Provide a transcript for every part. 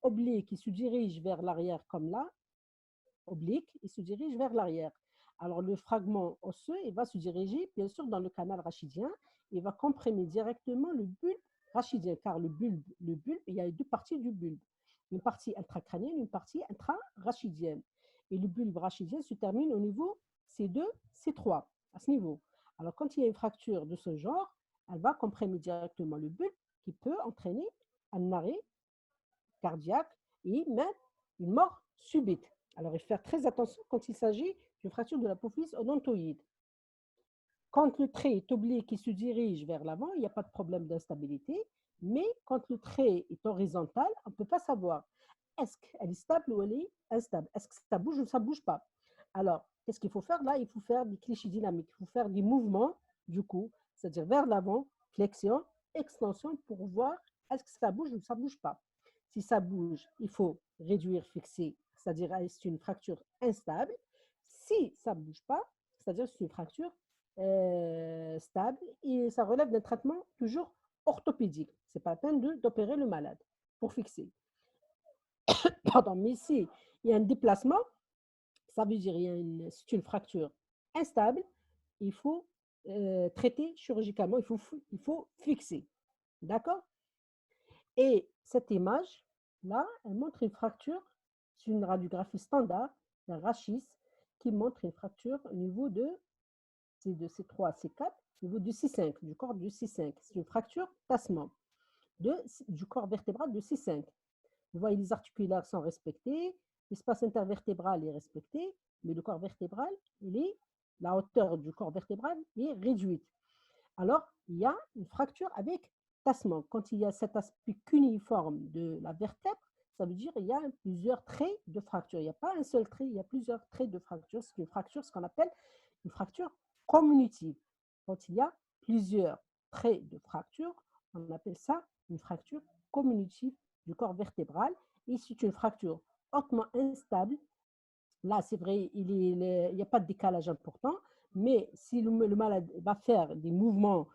oblique, il se dirige vers l'arrière comme là, oblique, il se dirige vers l'arrière. Alors, le fragment osseux, il va se diriger, bien sûr, dans le canal rachidien, il va comprimer directement le bulbe rachidien, car le bulbe, il y a deux parties du bulbe, une partie intracrânienne, une partie intra-rachidienne. Et le bulbe rachidien se termine au niveau C2, C3, à ce niveau. Alors, quand il y a une fracture de ce genre, elle va comprimer directement le bulbe, qui peut entraîner un arrêt cardiaque et même une mort subite. Alors, il faut faire très attention quand il s'agit d'une fracture de l'apophyse odontoïde. Quand le trait est oblique et se dirige vers l'avant, il n'y a pas de problème d'instabilité. Mais quand le trait est horizontal, on ne peut pas savoir est-ce qu'elle est stable ou elle est instable. Est-ce que ça bouge ou ça ne bouge pas. Alors, qu'est-ce qu'il faut faire là? Il faut faire des clichés dynamiques. Il faut faire des mouvements du cou, c'est-à-dire vers l'avant, flexion, extension pour voir est-ce que ça bouge ou ça ne bouge pas. Si ça bouge, il faut réduire, fixer, c'est-à-dire c'est une fracture instable. Si ça ne bouge pas, c'est-à-dire c'est une fracture stable et ça relève d'un traitement toujours orthopédique. Ce n'est pas la peine d'opérer le malade pour fixer. Pardon, mais si il y a un déplacement, ça veut dire c'est une fracture instable, il faut traiter chirurgicalement, il faut fixer. D'accord? Et cette image-là, elle montre une fracture, c'est une radiographie standard d'un rachis qui montre une fracture au niveau de C3, C4, au niveau du C5, du corps du C5. C'est une fracture tassement du corps vertébral de C5. Vous voyez, les articulaires sont respectés, l'espace intervertébral est respecté, mais le corps vertébral, la hauteur du corps vertébral est réduite. Alors, il y a une fracture avec tassement. Quand il y a cet aspect cuniforme de la vertèbre, ça veut dire qu'il y a plusieurs traits de fracture. Il n'y a pas un seul trait, il y a plusieurs traits de fracture. C'est une fracture, ce qu'on appelle une fracture communitive. Quand il y a plusieurs traits de fracture, on appelle ça une fracture communitive du corps vertébral. Et c'est une fracture hautement instable. Là, c'est vrai, il n'y a pas de décalage important, mais si le malade va faire des mouvements,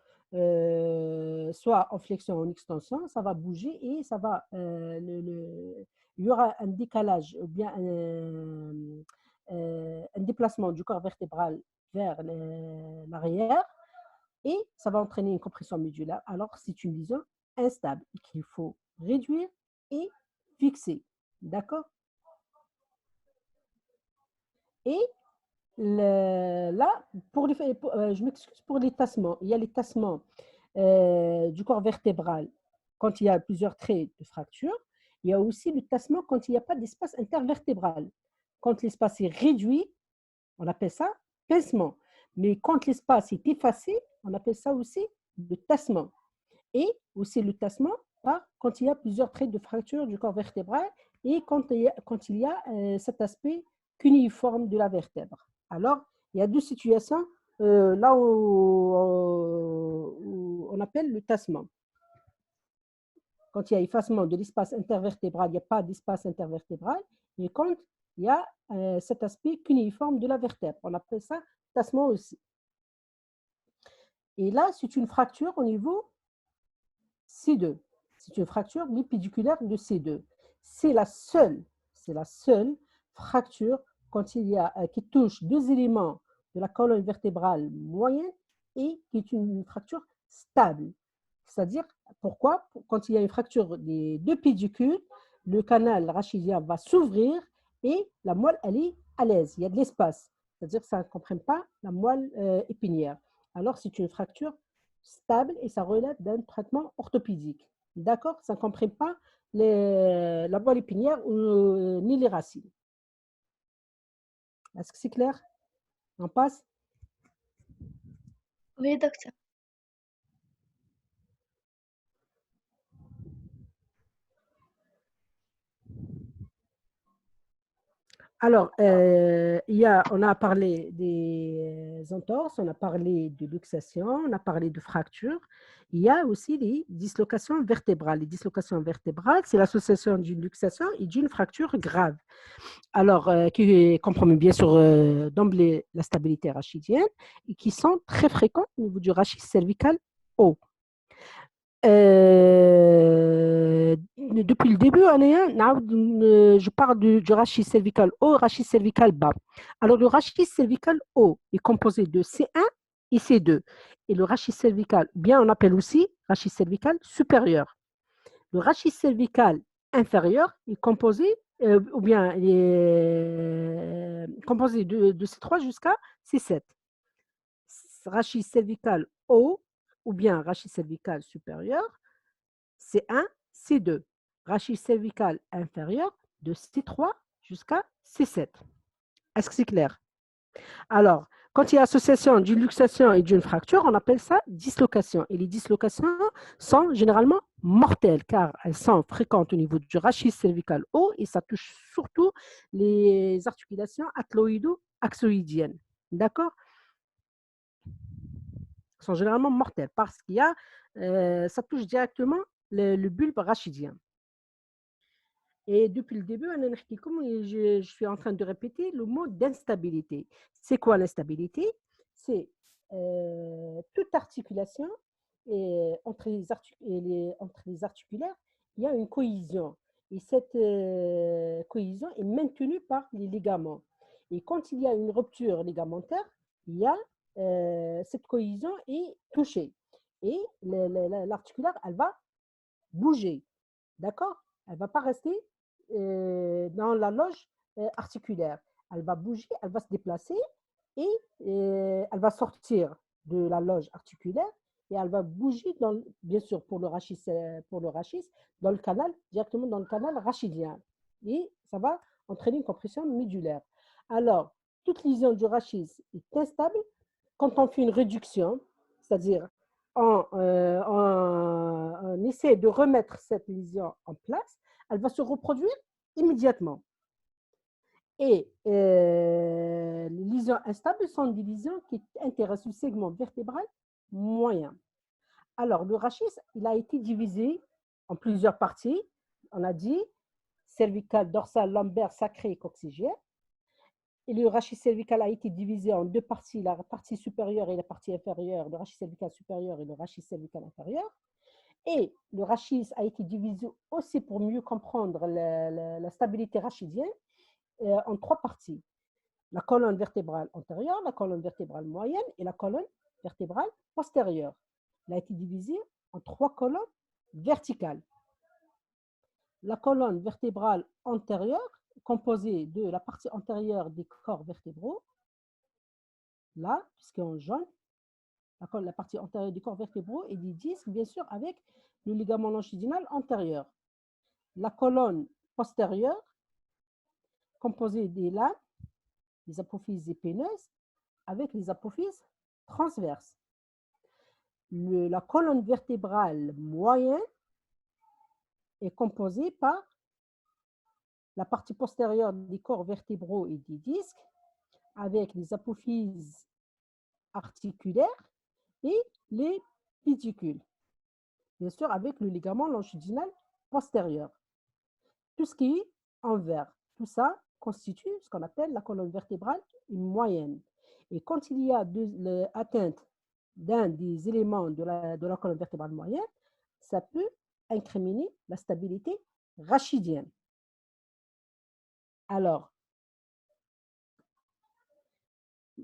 soit en flexion ou en extension, ça va bouger et ça va, il y aura un décalage ou bien un déplacement du corps vertébral vers l'arrière et ça va entraîner une compression médulaire. Alors, c'est une lésion instable qu'il faut réduire et fixer. D'accord? Et là, je m'excuse pour les tassements. Il y a les tassements du corps vertébral quand il y a plusieurs traits de fracture. Il y a aussi le tassement quand il n'y a pas d'espace intervertébral. Quand l'espace est réduit, on appelle ça pincement. Mais quand l'espace est effacé, on appelle ça aussi le tassement. Et aussi le tassement quand il y a plusieurs traits de fracture du corps vertébral et quand il y a cet aspect cuniforme de la vertèbre. Alors, il y a deux situations là où on appelle le tassement. Quand il y a effacement de l'espace intervertébral, il n'y a pas d'espace intervertébral. Et quand il y a cet aspect cuniforme de la vertèbre, on appelle ça tassement aussi. Et là, c'est une fracture au niveau C2. C'est une fracture bipédiculaire de C2. C'est la seule fracture quand il y a, qui touche deux éléments de la colonne vertébrale moyenne et qui est une fracture stable. C'est-à-dire, pourquoi? Quand il y a une fracture des deux pédicules, le canal rachidien va s'ouvrir et la moelle, elle est à l'aise, il y a de l'espace. C'est-à-dire que ça ne comprime pas la moelle épinière. Alors, c'est une fracture stable et ça relève d'un traitement orthopédique. D'accord? Ça ne comprime pas la moelle épinière ni les racines. Est-ce que c'est clair? On passe? Oui, docteur. Alors, on a parlé des entorses, on a parlé de luxation, on a parlé de fractures. Il y a aussi les dislocations vertébrales. Les dislocations vertébrales, c'est l'association d'une luxation et d'une fracture grave. Alors, qui compromet bien sûr d'emblée la stabilité rachidienne et qui sont très fréquentes au niveau du rachis cervical haut. depuis le début, je parle du rachis cervical haut, rachis cervical bas. Alors, le rachis cervical haut est composé de C1 et C2. Et le rachis cervical, bien on appelle aussi rachis cervical supérieur. Le rachis cervical inférieur est composé, composé de C3 jusqu'à C7. Rachis cervical haut ou bien rachis cervical supérieur, C1, C2. Rachis cervical inférieur de C3 jusqu'à C7. Est-ce que c'est clair? Alors, quand il y a association d'une luxation et d'une fracture, on appelle ça dislocation. Et les dislocations sont généralement mortelles car elles sont fréquentes au niveau du rachis cervical haut et ça touche surtout les articulations atloïdo-axoïdiennes. D'accord? Sont généralement mortelles parce qu'il y a, ça touche directement le bulbe rachidien. Et depuis le début, je suis en train de répéter le mot d'instabilité. C'est quoi l'instabilité? C'est toute articulation et entre les articulaires, il y a une cohésion. Et cette cohésion est maintenue par les ligaments. Et quand il y a une rupture ligamentaire, il y a, cette cohésion est touchée. Et l'articulaire, elle va bouger. D'accord? Elle ne va pas rester dans la loge articulaire. Elle va bouger, elle va se déplacer et elle va sortir de la loge articulaire et elle va bouger, bien sûr, pour le rachis, dans le canal, directement dans le canal rachidien. Et ça va entraîner une compression médulaire. Alors, toute lésion du rachis est instable quand on fait une réduction, c'est-à-dire on essaie de remettre cette lésion en place, elle va se reproduire immédiatement. Et les lésions instables sont des lésions qui intéressent le segment vertébral moyen. Alors, le rachis, il a été divisé en plusieurs parties. On a dit cervical, dorsal, lombaire, sacré et coccygien. Et le rachis cervical a été divisé en deux parties, la partie supérieure et la partie inférieure, le rachis cervical supérieur et le rachis cervical inférieur. Et le rachis a été divisé aussi pour mieux comprendre la stabilité rachidienne en trois parties. La colonne vertébrale antérieure, la colonne vertébrale moyenne et la colonne vertébrale postérieure. Il a été divisé en trois colonnes verticales. La colonne vertébrale antérieure, composée de la partie antérieure des corps vertébraux, là, puisqu'il est en jaune, la partie antérieure du corps vertébraux et des disques, bien sûr, avec le ligament longitudinal antérieur. La colonne postérieure, composée des lames, des apophyses épineuses, avec les apophyses transverses. La colonne vertébrale moyenne est composée par la partie postérieure des corps vertébraux et des disques, avec les apophyses articulaires et les pédicules. Bien sûr, avec le ligament longitudinal postérieur. Tout ce qui est en vert, tout ça constitue ce qu'on appelle la colonne vertébrale moyenne. Et quand il y a atteinte d'un des éléments de la colonne vertébrale moyenne, ça peut incriminer la stabilité rachidienne. Alors,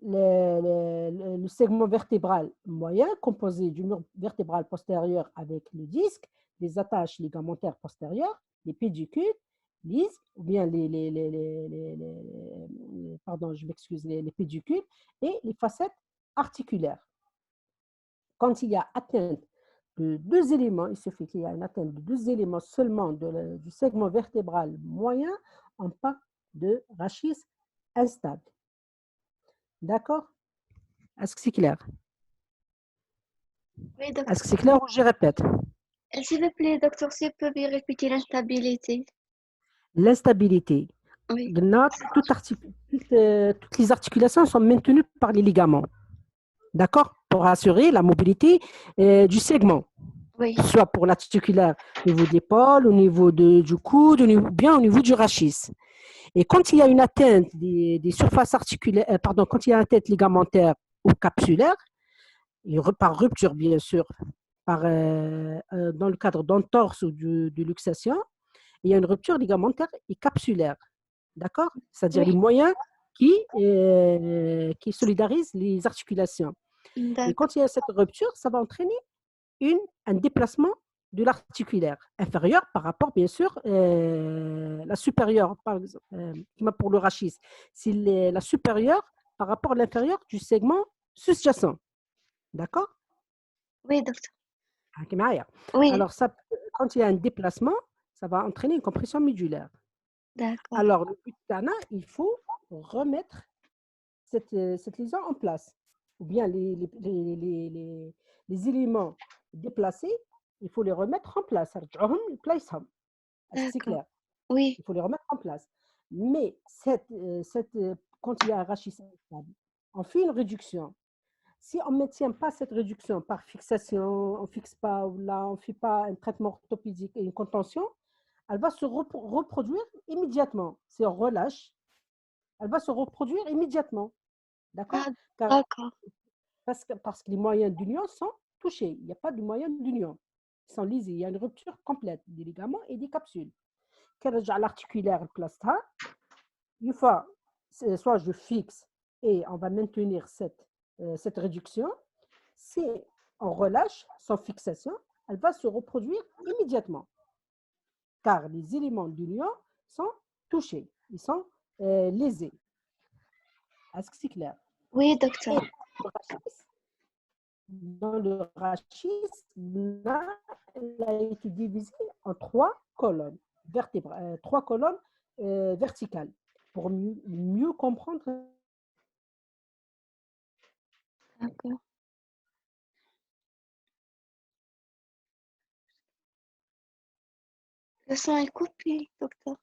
le segment vertébral moyen, composé du mur vertébral postérieur avec le disque, les attaches ligamentaires postérieures, les pédicules, ou bien pardon, je m'excuse, les pédicules et les facettes articulaires. Quand il y a atteinte de deux éléments, il suffit qu'il y ait une atteinte de deux éléments seulement du segment vertébral moyen, on parle de rachis instable. D'accord? Est-ce que c'est clair? Oui, docteur. Est-ce que c'est clair ou je répète? S'il vous plaît, docteur, s'il peut bien répéter l'instabilité. L'instabilité. Oui. Toutes les articulations sont maintenues par les ligaments. D'accord? Pour assurer la mobilité du segment. Oui. Soit pour l'articulaire au niveau de l'épaule, au niveau du coude, bien au niveau du rachis. Et quand il y a une atteinte des surfaces articulaires, quand il y a une atteinte ligamentaire ou capsulaire, par rupture bien sûr, dans le cadre d'entorse ou de luxation, il y a une rupture ligamentaire et capsulaire. D'accord? C'est-à-dire les Oui, moyens qui solidarisent les articulations. Et d'accord. quand il y a cette rupture, ça va entraîner un déplacement de l'articulaire inférieur par rapport, bien sûr, la supérieure, par exemple, pour le rachis. C'est la supérieure par rapport à l'inférieur du segment sous-jacent. D'accord? Oui, docteur. Ok, Maria. Oui, Alors, ça, quand il y a un déplacement, ça va entraîner une compression médulaire. d'accord. Alors, le but il faut remettre cette lésion en place. Ou bien les éléments déplacés, il faut les remettre en place. Est-ce que c'est D'accord. clair? Oui, Il faut les remettre en place. Mais quand il y a un rachis, on fait une réduction. Si on ne maintient pas cette réduction par fixation, on ne fixe pas, ou là, on ne fait pas un traitement orthopédique et une contention, elle va se reproduire immédiatement. Si on relâche, elle va se reproduire immédiatement. D'accord? ah, Car, d'accord. parce que les moyens d'union sont touchés. Il n'y a pas de moyens d'union. Ils sont lisés. Il y a une rupture complète des ligaments et des capsules. كنرجع l'articulaire لبلاصتها. Une fois, soit je fixe et on va maintenir cette réduction. Si on relâche sans fixation, elle va se reproduire immédiatement. Car les éléments d'union sont touchés. Ils sont lésés. Est-ce que c'est clair? Oui, Et docteur. dans le rachis, là, elle a été divisée en trois colonnes vertébrales, trois colonnes verticales pour mieux comprendre. D'accord. Le son est coupé, docteur.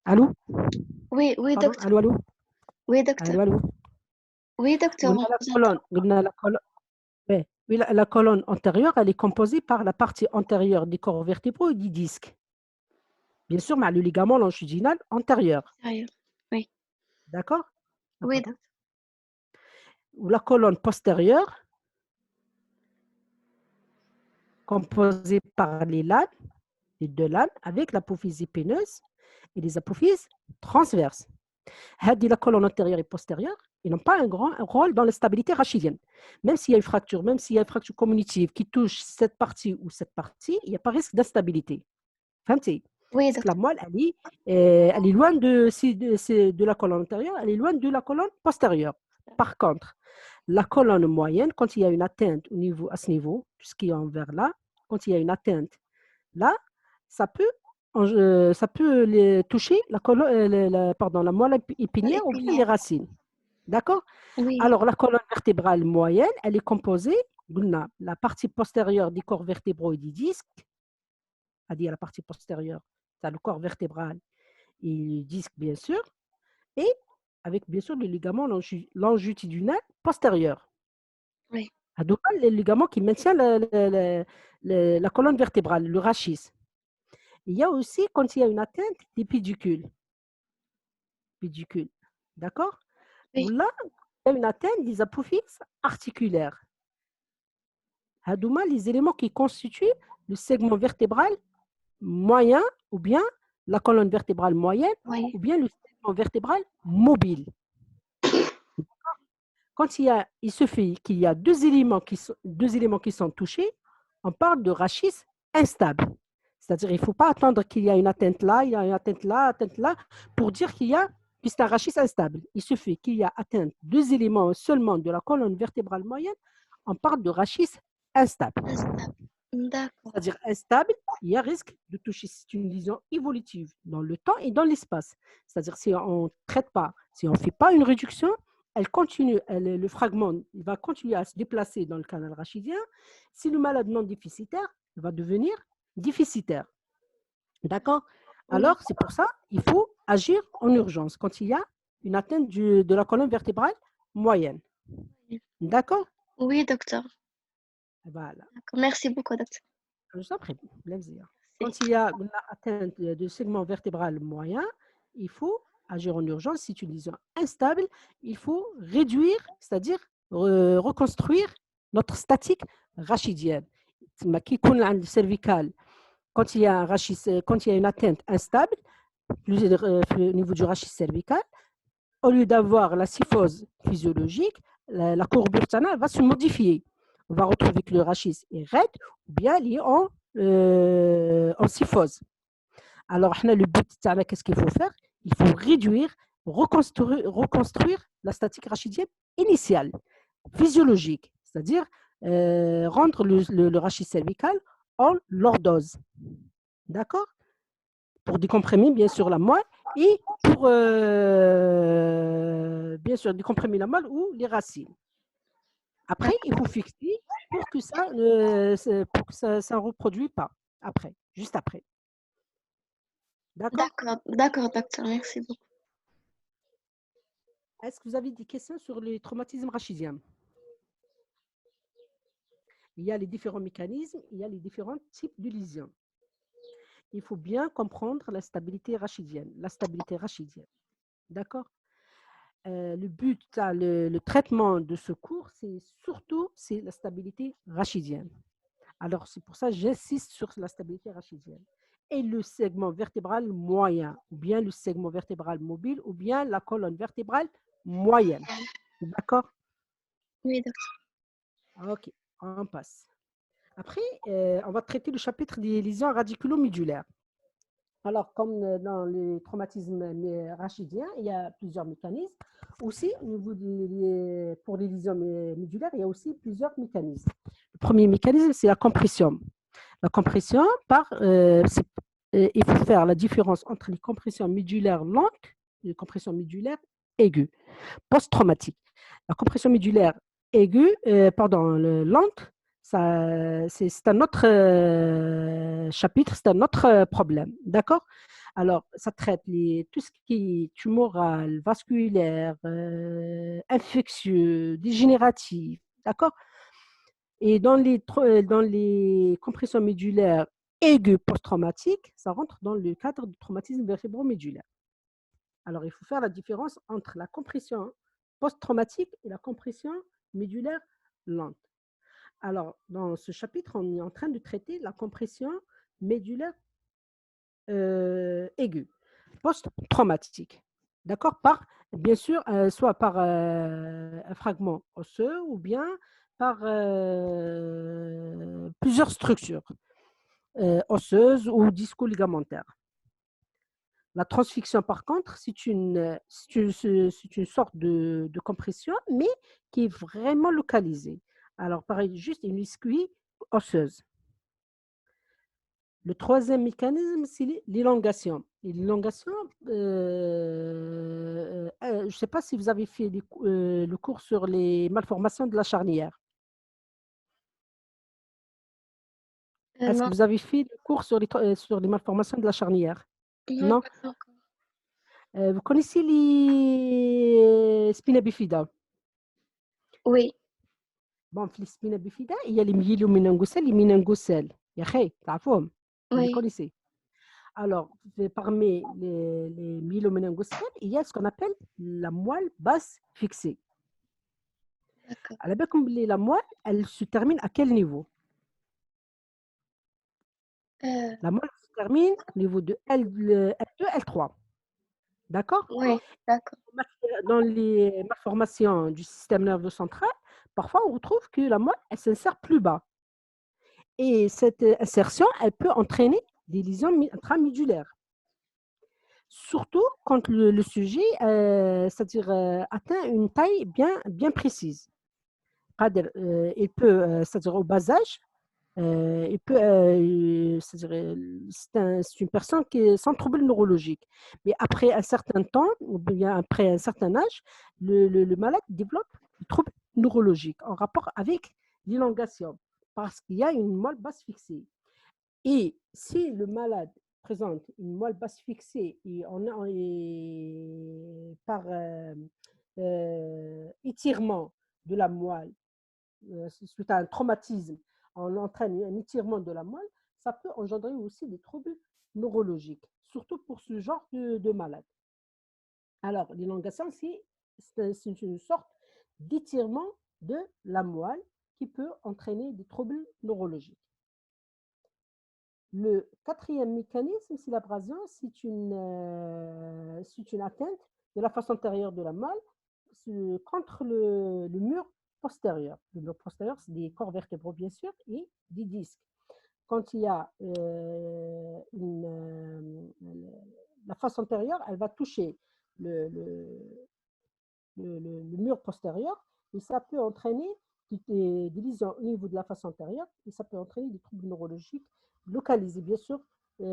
Allô? Oui, oui, Pardon? docteur. Allô, allô? Oui, docteur. Allô, allô? Oui, docteur, قلنا on la vous entend. colonne, قلنا la colonne. Oui, oui, la colonne antérieure, elle est composée par la partie antérieure des corps vertébraux et du disque. Bien sûr, mais le ligament longitudinal antérieur. Sérieux. Oui, D'accord? Ah, oui, pardon. docteur. Ou la colonne postérieure, composée par les deux lames, avec l'apophyse épineuse et les apophyses transverses. La colonne antérieure et postérieure, ils n'ont pas un grand rôle dans la stabilité rachidienne. Même s'il y a une fracture, même s'il y a une fracture communitive qui touche cette partie ou cette partie, il n'y a pas risque d'instabilité. فهمتي؟ Oui, Parce que la docteur. moelle, elle est loin de la colonne antérieure, elle est loin de la colonne postérieure. Par contre, la colonne moyenne, quand il y a une atteinte à ce niveau, tout ce qui est envers là, quand il y a une atteinte là, ça peut, toucher la moelle épinière ou bien les Épinière. racines. D'accord? Oui, Alors, la colonne vertébrale moyenne, elle est composée de la partie postérieure des corps vertébraux et des disques, c'est-à-dire la partie postérieure, c'est le corps vertébral et le disque, bien sûr, et avec, bien sûr, le ligament longitudinal postérieur. oui, Le ligament qui maintient la colonne vertébrale, le rachis. Il y a aussi, quand il y a une atteinte, des pédicules. D'accord? Où oui, là, il y a une atteinte des apophyses articulaires. Les éléments qui constituent le segment vertébral moyen ou bien la colonne vertébrale moyenne oui, ou bien le segment vertébral mobile. Quand il se fait qu'il y a deux éléments qui sont touchés, on parle de rachis instable. C'est-à-dire qu'il ne faut pas attendre qu'il y a une atteinte là, il y a une atteinte là, pour dire que c'est un rachis instable. Il se fait qu'il y a atteinte deux éléments seulement de la colonne vertébrale moyenne, on parle de rachis instable. instable. D'accord. C'est-à-dire instable, il y a risque de toucher. C'est une lésion évolutive dans le temps et dans l'espace. C'est-à-dire si on ne traite pas, si on ne fait pas une réduction, le fragment il va continuer à se déplacer dans le canal rachidien. Si le malade non déficitaire, il va devenir déficitaire. D'accord? Oui, Alors, c'est pour ça qu'il faut agir en urgence quand il y a une atteinte de la colonne vertébrale moyenne. D'accord? oui, docteur. Voilà. D'accord. Merci beaucoup, docteur. Je vous en prie, plaisir. Merci. Quand il y a une atteinte du segment vertébral moyen, il faut agir en urgence, c'est une lésion instable. Il faut réduire, c'est-à-dire reconstruire notre statique rachidienne. Qui est cervical, quand il y a quand il y a une atteinte instable au niveau du rachis cervical, au lieu d'avoir la syphose physiologique, la courbure tanale va se modifier. On va retrouver que le rachis est raide ou bien il est en syphose. Alors, le but, qu'est-ce qu'il faut faire? Il faut réduire, reconstruire la statique rachidienne initiale, physiologique, c'est-à-dire rendre le rachis cervical en lordose. D'accord? Pour décomprimer, bien sûr, la moelle et pour, bien sûr, décomprimer la moelle ou les racines. Après, il faut fixer pour que ça ne reproduise pas après, juste après. D'accord? D'accord, docteur, merci beaucoup. Est-ce que vous avez des questions sur les traumatismes rachidiens? Il y a les différents mécanismes, il y a les différents types de lésions. Il faut bien comprendre la stabilité rachidienne. D'accord? Le but, le traitement de ce cours, c'est surtout la stabilité rachidienne. Alors, c'est pour ça que j'insiste sur la stabilité rachidienne. Et le segment vertébral moyen, ou bien le segment vertébral mobile, ou bien la colonne vertébrale moyenne. D'accord? Oui, docteur. Ok, on passe. Après, on va traiter le chapitre des lésions radiculomédulaires. Alors, comme dans les traumatismes rachidiens, il y a plusieurs mécanismes. Aussi, au niveau pour les lésions médulaires, il y a aussi plusieurs mécanismes. Le premier mécanisme, c'est la compression. La compression, il faut faire la différence entre les compressions médulaires lentes et les compressions médulaires aiguës, post-traumatiques. La compression médulaire lente, c'est un autre chapitre, c'est un autre problème. D'accord? Alors, ça traite tout ce qui est tumoral, vasculaire, infectieux, dégénératif. D'accord? Et dans les compressions médulaires aiguës post-traumatiques, ça rentre dans le cadre du traumatisme vertébro-médulaire. Alors, il faut faire la différence entre la compression post-traumatique et la compression médulaire lente. Alors, dans ce chapitre, on est en train de traiter la compression médulaire aiguë, post-traumatique. D'accord? Bien sûr, soit par un fragment osseux ou bien par plusieurs structures osseuses ou disco-ligamentaires. La transfixion, par contre, c'est une sorte de compression, mais qui est vraiment localisée. Alors, pareil, juste une ischie osseuse. Le troisième mécanisme, c'est l'élongation. L'élongation, je ne sais pas si vous avez fait le cours sur les malformations de la charnière. Est-ce que Non, vous avez fait le cours sur les malformations de la charnière? non, Non? pas encore. Vous connaissez les spina bifida? Oui, Bon, في الspina bifida, il y a les myéloméningocèles, les méningocèles. يا أخي تعرفوهم? Vous les oui, connaissez? Alors, parmi les myéloméningocèles, il y a ce qu'on appelle la moelle basse fixée. d'accord. على بالكم باللي la moelle, elle se termine à quel niveau? La moelle se termine au niveau de L2, L3. D'accord? Oui, d'accord. Dans les malformations du système nerveux central, parfois on retrouve que la moelle, elle s'insère plus bas. Et cette insertion, elle peut entraîner des lésions intramédulaires. Surtout quand le sujet, c'est-à-dire atteint une taille bien précise. Il peut, c'est-à-dire au bas âge, il peut, c'est-à-dire, c'est une personne qui est sans trouble neurologique. Mais après un certain temps, ou bien après un certain âge, le malade développe des troubles neurologiques en rapport avec l'élongation, parce qu'il y a une moelle basse fixée. Et si le malade présente une moelle basse fixée et par étirement de la moelle, suite à un traumatisme, on entraîne un étirement de la moelle, ça peut engendrer aussi des troubles neurologiques, surtout pour ce genre de malade. Alors, l'élongation, c'est une sorte d'étirement de la moelle qui peut entraîner des troubles neurologiques. Le quatrième mécanisme, c'est l'abrasion, c'est une atteinte de la face antérieure de la moelle contre le mur postérieur. Le mur postérieur, c'est des corps vertébraux, bien sûr, et des disques. Quand il y a la face antérieure, elle va toucher le, le, le mur postérieur et ça peut entraîner des lésions au niveau de la face antérieure et ça peut entraîner des troubles neurologiques localisés, bien sûr, qui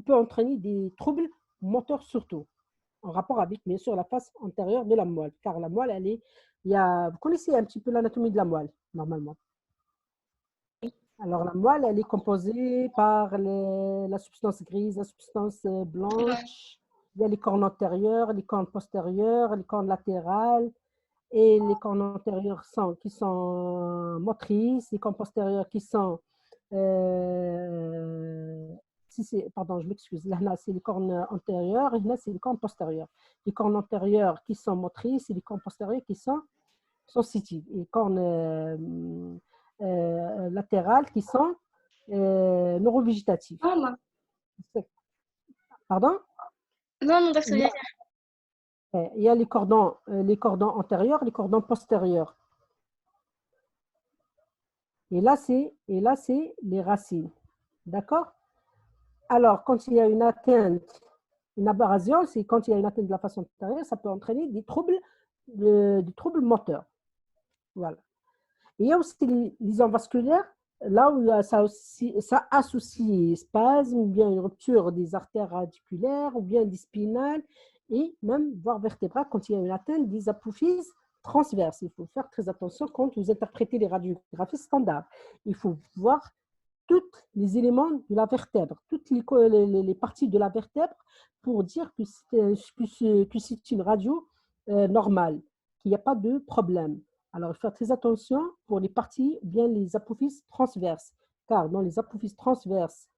peut entraîner des troubles moteurs surtout, en rapport avec, bien sûr, la face antérieure de la moelle, car la moelle, vous connaissez un petit peu l'anatomie de la moelle, normalement. Alors, la moelle, elle est composée par la substance grise, la substance blanche. Il y a les cornes antérieures, les cornes postérieures, les cornes latérales. Et les cornes antérieures qui sont motrices, les cornes postérieures qui sont... pardon, je m'excuse. Là, c'est les cornes antérieures et là, c'est les cornes postérieures. Les cornes antérieures qui sont motrices et les cornes postérieures qui sont sensitives. Et les cornes latérales qui sont neurovégétatives. Non, Pardon? non, Il y a, il y a les cordons antérieurs, les cordons postérieurs. Et là, c'est les racines. D'accord? Alors, quand il y a une atteinte, une abrasion, c'est quand il y a une atteinte de la face antérieure, ça peut entraîner des troubles moteurs. Voilà. Et il y a aussi les lésions vasculaires, là où ça associe spasme, ou bien une rupture des artères radiculaires, ou bien des spinales, et même voire vertébrales quand il y a une atteinte des apophyses transverses. Il faut faire très attention quand vous interprétez les radiographies standards. Il faut voir tous les éléments de la vertèbre, toutes les parties de la vertèbre pour dire que c'est une radio normale, qu'il n'y a pas de problème. Alors, il faut faire très attention pour les parties, bien les apophyses transverses, car dans les apophyses transverses,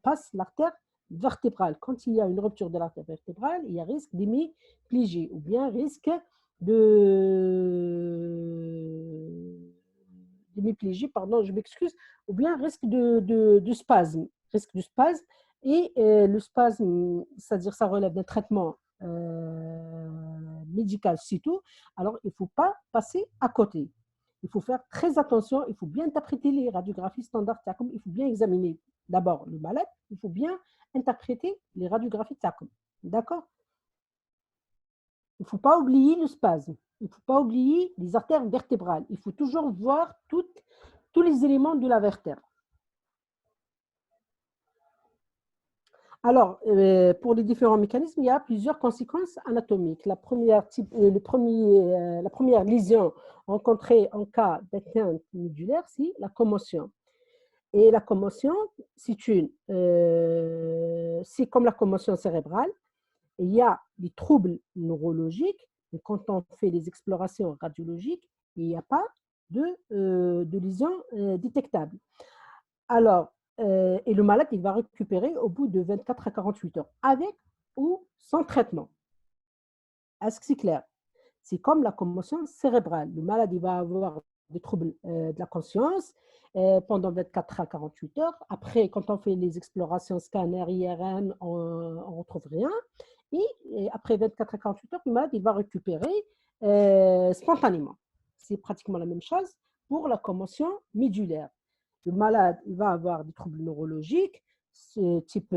passe l'artère vertébrale. Quand il y a une rupture de l'artère vertébrale, il y a risque d'hémiplégie ou bien risque d'hémiplégie, pardon, je m'excuse, ou bien risque de spasme. Risque de spasme. Et le spasme, c'est-à-dire ça relève d'un traitement médical, c'est tout. Alors, il ne faut pas passer à côté. Il faut faire très attention, il faut bien interpréter les radiographies standards TACOM, il faut bien examiner d'abord le malade, il faut bien interpréter les radiographies TACOM. D'accord? Il ne faut pas oublier le spasme, il ne faut pas oublier les artères vertébrales, il faut toujours voir tous les éléments de la vertèbre. Alors, pour les différents mécanismes, il y a plusieurs conséquences anatomiques. La première lésion rencontrée en cas d'atteinte médulaire, c'est la commotion. Et la commotion, c'est comme la commotion cérébrale. Il y a des troubles neurologiques, mais quand on fait les explorations radiologiques, il n'y a pas de lésion détectable. Alors, et le malade, il va récupérer au bout de 24 à 48 heures, avec ou sans traitement. Est-ce que c'est clair? C'est comme la commotion cérébrale. Le malade, il va avoir des troubles de la conscience pendant 24 à 48 heures. Après, quand on fait les explorations scanner, IRM, on ne retrouve rien. Et après 24 à 48 heures, le malade, il va récupérer spontanément. C'est pratiquement la même chose pour la commotion médulaire. Le malade, il va avoir des troubles neurologiques, type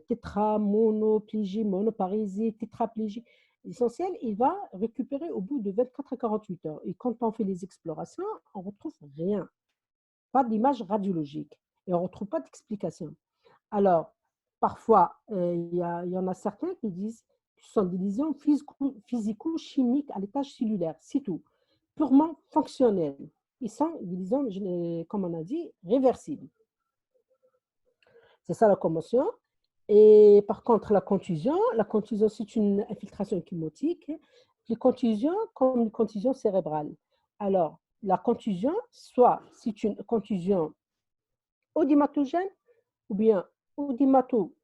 tétra, monoplégie, monoparésie, tétraplégie. L'essentiel, il va récupérer au bout de 24 à 48 heures. Et quand on fait les explorations, on ne retrouve rien. Pas d'image radiologique. Et on ne retrouve pas d'explication. Alors, parfois, il y en a certains qui disent que ce sont des lésions physico-chimiques à l'étage cellulaire. C'est tout. Purement fonctionnelles. Ils sont des lésions, comme on a dit, réversibles. C'est ça la commotion. Et par contre, la contusion, c'est une infiltration échymotique. Les contusions, comme une contusion cérébrale. Alors, la contusion, soit c'est une contusion odymatogène ou bien odymato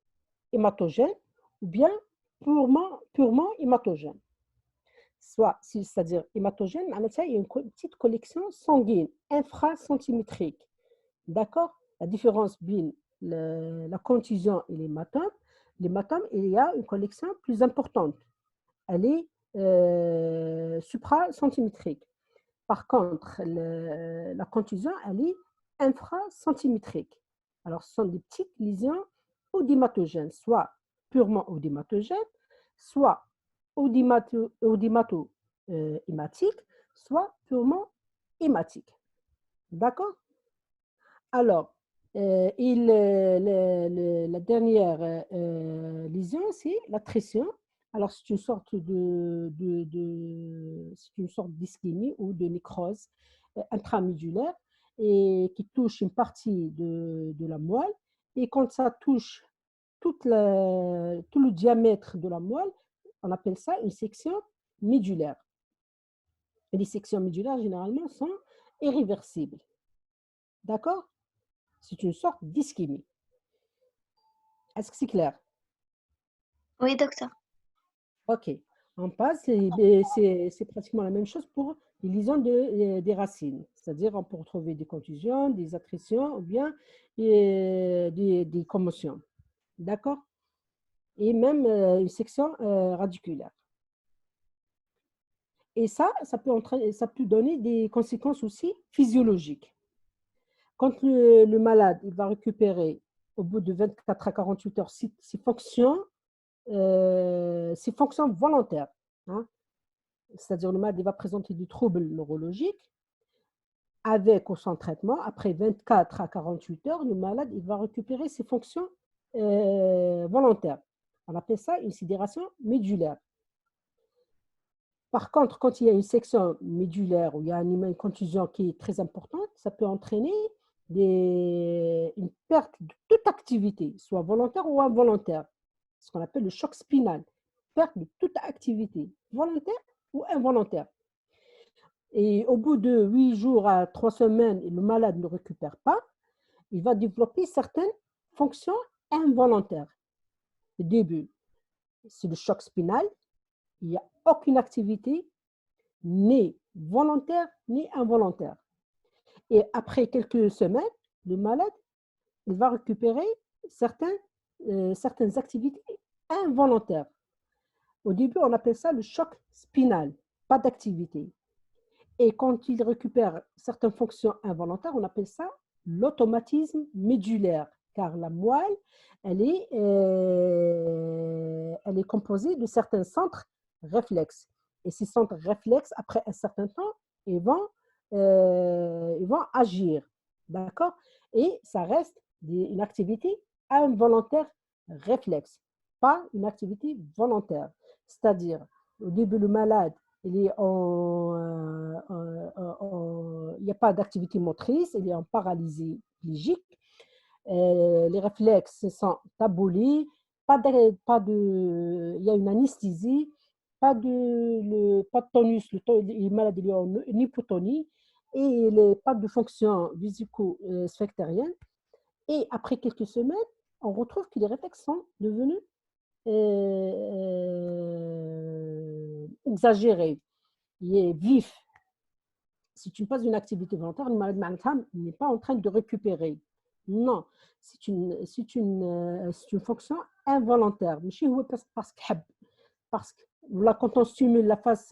hématogène ou bien purement hématogène. Soit, c'est-à-dire hématogène, il y a une petite collection sanguine infracentimétrique. D'accord? La différence entre la contusion et l'hématome, il y a une collection plus importante. Elle est supracentimétrique. Par contre, la contusion, elle est infracentimétrique. Alors, ce sont des petites lésions odymatogènes, soit purement odymatogènes, soit odymato-hématiques, soit purement hématiques. D'accord? Alors, la dernière lésion, c'est la trésion. Alors, c'est une sorte c'est une sorte d'ischémie ou de nécrose intramédulaire et qui touche une partie de la moelle. Et quand ça touche tout le diamètre de la moelle, on appelle ça une section médulaire. Et les sections médulaires, généralement, sont irréversibles. D'accord? C'est une sorte d'ischémie. Est-ce que c'est clair? Oui, docteur. OK. On passe, c'est pratiquement la même chose pour les lésions des racines. C'est-à-dire, on peut retrouver des contusions, des accrétions ou bien des commotions. D'accord? Et même une section radiculaire. Et ça peut donner des conséquences aussi physiologiques. Quand le malade il va récupérer au bout de 24 à 48 heures ses fonctions volontaires, hein, c'est-à-dire le malade il va présenter des troubles neurologiques, avec ou sans traitement, après 24 à 48 heures, le malade il va récupérer ses fonctions volontaires. On appelle ça une sidération médulaire. Par contre, quand il y a une section médulaire où il y a une contusion qui est très importante, ça peut entraîner une perte de toute activité, soit volontaire ou involontaire, ce qu'on appelle le choc spinal, perte de toute activité, volontaire ou involontaire. Et au bout de 8 jours à 3 semaines, le malade ne récupère pas, il va développer certaines fonctions involontaires. Le début, c'est le choc spinal, il n'y a aucune activité, ni volontaire ni involontaire. Et après quelques semaines, le malade il va récupérer certaines activités involontaires. Au début, on appelle ça le choc spinal, pas d'activité. Et quand il récupère certaines fonctions involontaires, on appelle ça l'automatisme médulaire, car la moelle, elle est composée de certains centres réflexes. Et ces centres réflexes, après un certain temps, ils vont agir. D'accord? Et ça reste une activité involontaire réflexe, pas une activité volontaire. C'est-à-dire, au début, le malade, il n'y a pas d'activité motrice, il est en paralysie plégique. Les réflexes sont abolis, il y a une anesthésie, pas de tonus, le malade est en hypotonie et pas de fonction vésico-sphinctérienne. Et après quelques semaines, on retrouve que les réflexes sont devenus exagérés, il est vif. Si tu passes une activité volontaire, le malade n'est pas en train de récupérer. Non, c'est une fonction involontaire. Parce que là, quand on stimule la face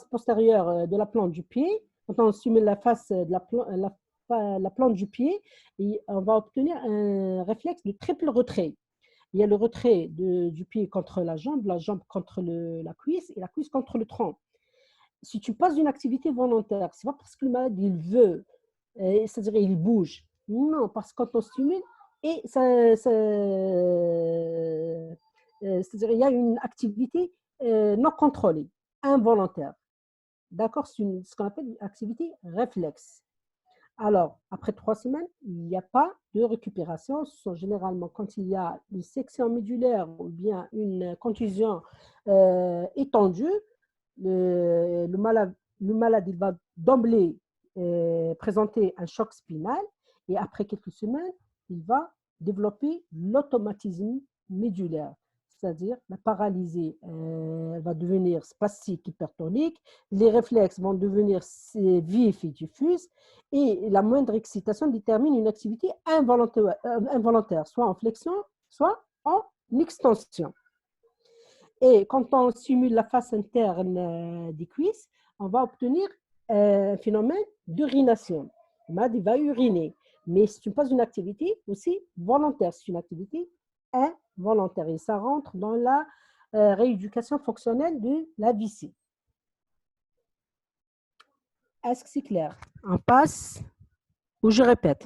postérieure de la plante du pied, quand on stimule la face de la plante du pied, on va obtenir un réflexe de triple retrait. Il y a le retrait du pied contre la jambe contre la cuisse et la cuisse contre le tronc. Si tu passes d'une activité volontaire, ce n'est pas parce que le malade il veut, c'est-à-dire il bouge. Non, parce que quand on stimule, et c'est-à-dire il y a une activité non contrôlée, involontaire. D'accord? C'est ce qu'on appelle une activité réflexe. Alors, après 3 semaines, il n'y a pas de récupération. Ce sont généralement quand il y a une section médulaire ou bien une contusion étendue, le malade il va d'emblée présenter un choc spinal et après quelques semaines, il va développer l'automatisme médulaire, c'est-à-dire la paralysie va devenir spastique hypertonique, les réflexes vont devenir vifs et diffus, et la moindre excitation détermine une activité involontaire, soit en flexion, soit en extension. Et quand on simule la face interne des cuisses, on va obtenir un phénomène d'urination. Le malade va uriner, mais ce n'est pas une activité aussi volontaire, c'est une activité involontaire. Et ça rentre dans la rééducation fonctionnelle de la vessie. Est-ce que c'est clair? On passe ou je répète?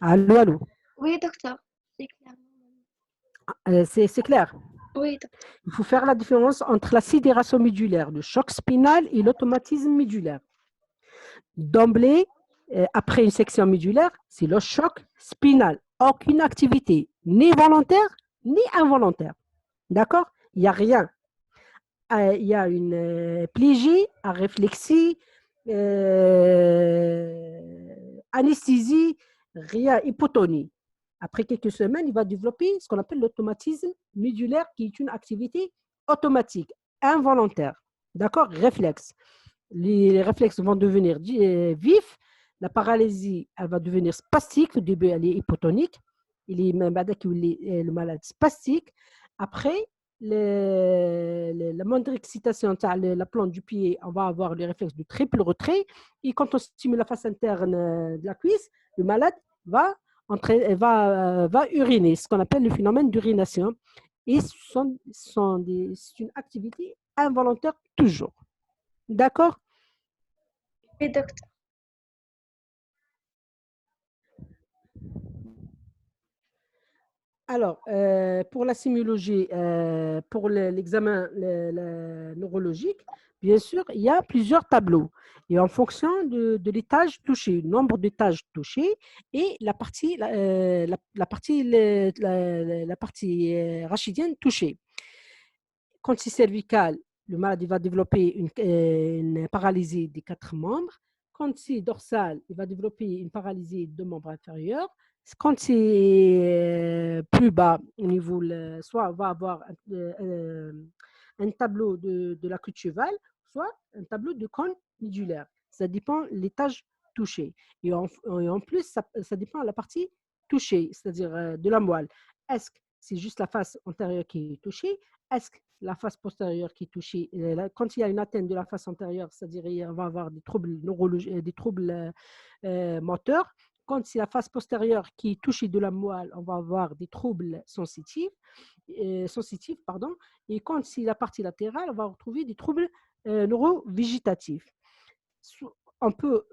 Allô, allô? Oui, docteur. C'est clair. C'est clair? Oui, docteur. Il faut faire la différence entre la sidération médulaire, le choc spinal et l'automatisme médulaire. D'emblée, après une section médulaire, c'est le choc spinal. Aucune activité, ni volontaire, ni involontaire. D'accord? Il n'y a rien. Il y a une plégie, réflexie, anesthésie, rien, hypotonie. Après quelques semaines, il va développer ce qu'on appelle l'automatisme médulaire, qui est une activité automatique, involontaire. D'accord? Réflexe. Les réflexes vont devenir vifs. La paralysie, elle va devenir spastique. Au début, elle est hypotonique. Il est même le malade spastique. Après, la moindre excitation, la plante du pied, on va avoir le réflexe du triple retrait. Et quand on stimule la face interne de la cuisse, le malade va uriner, ce qu'on appelle le phénomène d'urination. Et c'est une activité involontaire toujours. D'accord? Oui, docteur. Alors, pour la sémiologie, pour l'examen neurologique, bien sûr, il y a plusieurs tableaux. Et en fonction de l'étage touché, le nombre d'étages touchés et la partie rachidienne touchée. Quand c'est cervical, le malade va développer une paralysie des 4 membres. Quand c'est dorsal, il va développer une paralysie de membres inférieurs. Quand c'est plus bas au niveau, soit on va avoir un tableau de la queue de cheval, soit un tableau de cône médulaire. Ça dépend de l'étage touché. Et en plus, ça dépend de la partie touchée, c'est-à-dire de la moelle. Est-ce que c'est juste la face antérieure qui est touchée? Est-ce que la face postérieure qui est touchée, quand il y a une atteinte de la face antérieure, c'est-à-dire il va avoir des troubles neurologiques, des troubles moteurs. Quand c'est la face postérieure qui est touchée de la moelle, on va avoir des troubles sensitifs, pardon. Et quand c'est la partie latérale, on va retrouver des troubles neurovégétatifs. On peut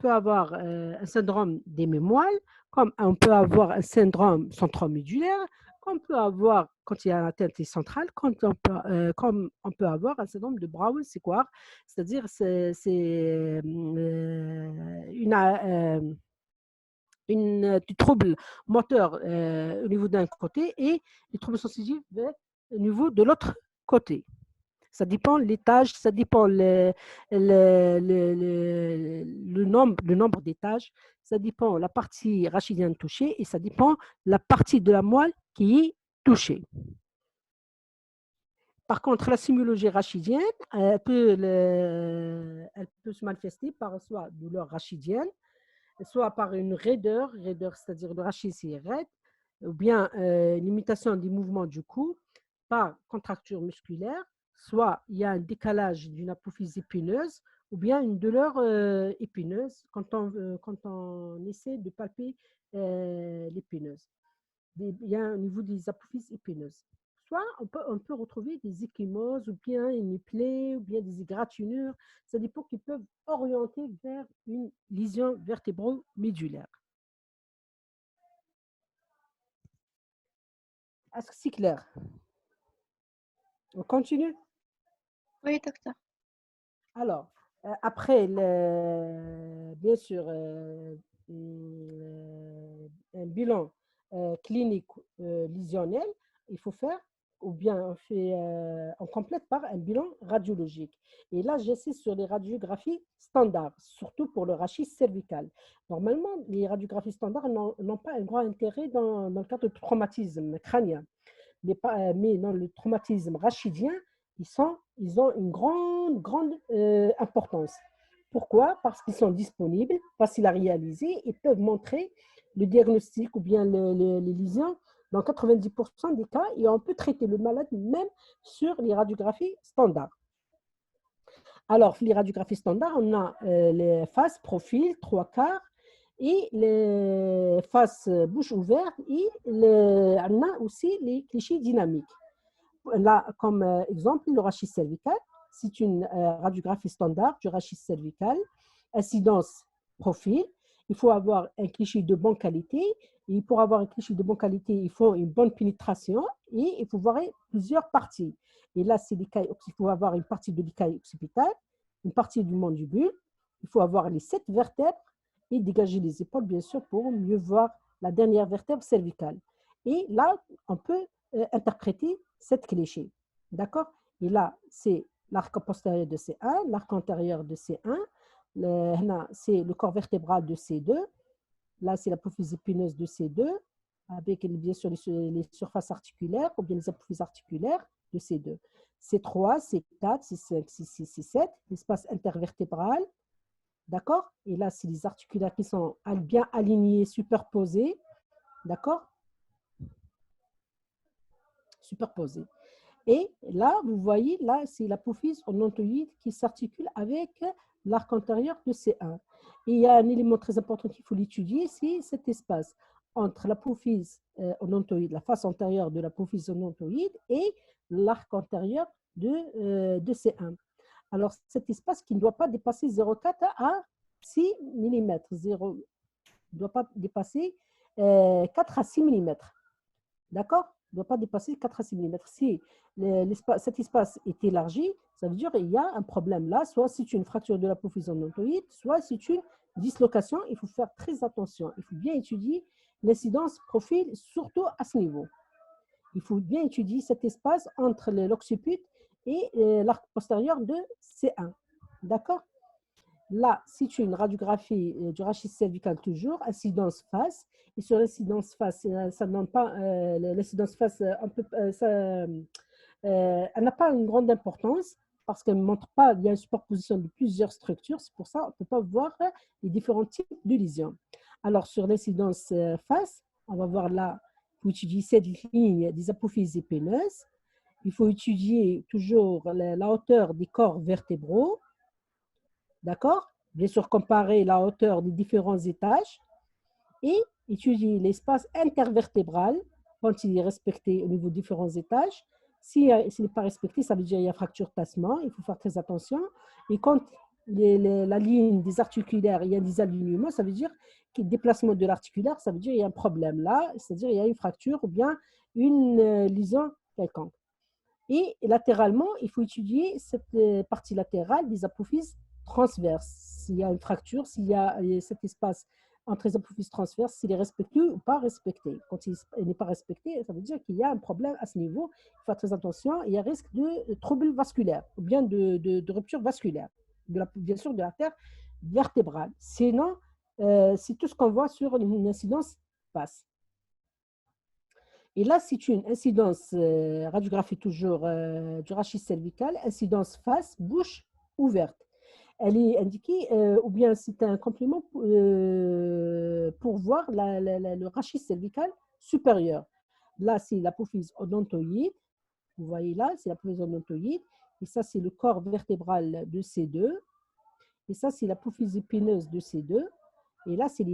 avoir un syndrome des mémoires, comme on peut avoir un syndrome centromédulaire, qu'on peut avoir quand il y a une atteinte centrale, comme on peut avoir un syndrome de Brown-Séquard, c'est-à-dire c'est du trouble moteur au niveau d'un côté et du trouble sensitif au niveau de l'autre côté. Ça dépend de l'étage, ça dépend le nombre d'étages, ça dépend de la partie rachidienne touchée et ça dépend de la partie de la moelle qui est touchée. Par contre, la sémiologie rachidienne, elle peut se manifester par soit douleur rachidienne, soit par une raideur, c'est-à-dire le rachis c'est raide, ou bien l'imitation des mouvements du cou, par contracture musculaire, soit il y a un décalage d'une apophyse épineuse, ou bien une douleur épineuse quand on essaie de palper l'épineuse. Il y a au niveau des apophyses épineuses. Soit on peut retrouver des ecchymoses, ou bien une plaie, ou bien des égratignures. Ça dépend qu'ils peuvent orienter vers une lésion vértébro-médulaire. Est-ce que c'est clair? On continue? Oui, docteur. Alors, après, bien sûr, un bilan clinique lésionnel, il faut faire ou bien on complète par un bilan radiologique. Et là, j'insiste sur les radiographies standards, surtout pour le rachis cervical. Normalement, les radiographies standards n'ont pas un grand intérêt dans le cas de traumatisme crânien. Mais dans le traumatisme rachidien, ils ont une grande importance. Pourquoi? Parce qu'ils sont disponibles, faciles à réaliser et peuvent montrer le diagnostic ou bien les lésions dans 90% des cas et on peut traiter le malade même sur les radiographies standards. Alors, les radiographies standards, on a les faces, profil, 3/4 et les faces bouche ouverte et on a aussi les clichés dynamiques. Là, comme exemple, le rachis cervical, c'est une radiographie standard du rachis cervical, incidence profil. Il faut avoir un cliché de bonne qualité. Et pour avoir un cliché de bonne qualité, il faut une bonne pénétration et il faut voir plusieurs parties. Et là, il faut avoir une partie de l'écaille occipitale, une partie du mandibule. Il faut avoir les 7 vertèbres et dégager les épaules, bien sûr, pour mieux voir la dernière vertèbre cervicale. Et là, on peut interpréter cette cliché. D'accord? Et là, c'est l'arc postérieur de C1, l'arc antérieur de C1. C'est le corps vertébral de C2. Là, c'est l'apophyse épineuse de C2, avec bien sûr les surfaces articulaires ou bien les apophyses articulaires de C2. C3, C4, C5, C6, C7, l'espace intervertébral. D'accord? Et là, c'est les articulaires qui sont bien alignés, superposés. D'accord? Superposés. Et là, vous voyez, là, c'est l'apophyse odontoïde qui s'articule avec l'arc antérieur de C1. Et il y a un élément très important qu'il faut l'étudier, c'est cet espace entre l'apophyse odontoïde, la face antérieure de l'apophyse odontoïde et l'arc antérieur de C1. Alors, cet espace qui ne doit pas dépasser 0,4 à 6 mm. Ne doit pas dépasser 4 à 6 mm. D'accord? Ne doit pas dépasser 4 à 6 mm. Si cet espace est élargi, ça veut dire qu'il y a un problème là, soit c'est une fracture de l'apophyse odontoïde, soit c'est une dislocation. Il faut faire très attention. Il faut bien étudier l'incidence profil, surtout à ce niveau. Il faut bien étudier cet espace entre l'occiput et l'arc postérieur de C1. D'accord? Là, c'est une radiographie du rachis cervical toujours, incidence face. Et sur l'incidence face, ça ne donne pas l'incidence face, elle n'a pas une grande importance parce qu'elle ne montre pas, il y a une superposition de plusieurs structures. C'est pour ça qu'on ne peut pas voir les différents types de lésions. Alors, sur l'incidence face, on va voir là, il faut étudier cette ligne des apophyses épineuses. Il faut étudier toujours la hauteur des corps vertébraux. D'accord? Bien sûr, comparer la hauteur des différents étages et étudier l'espace intervertébral quand il est respecté au niveau des différents étages. S'il n'est pas respecté, ça veut dire qu'il y a fracture tassement, il faut faire très attention. Et quand la ligne des articulaires, il y a des alignements, ça veut dire que le déplacement de l'articulaire, ça veut dire qu'il y a un problème là, c'est-à-dire qu'il y a une fracture ou bien une lésion quelconque. Et latéralement, il faut étudier cette partie latérale des apophyses transverses. S'il y a une fracture, s'il y a cet espace entre les apophyses transverses, s'il est respecté ou pas respecté. Quand il n'est pas respecté, ça veut dire qu'il y a un problème à ce niveau. Il faut faire très attention. Il y a un risque de trouble vasculaire ou bien de rupture vasculaire, bien sûr de l'artère vertébrale. Sinon, c'est tout ce qu'on voit sur une incidence face. Et là, c'est une incidence radiographie toujours du rachis cervical, incidence face, bouche ouverte. Elle est indiquée, ou bien c'est un complément pour voir le rachis cervical supérieur. Là, c'est l'apophyse odontoïde. Vous voyez là, c'est l'apophyse odontoïde. Et ça, c'est le corps vertébral de C2. Et ça, c'est l'apophyse épineuse de C2. Et là, c'est les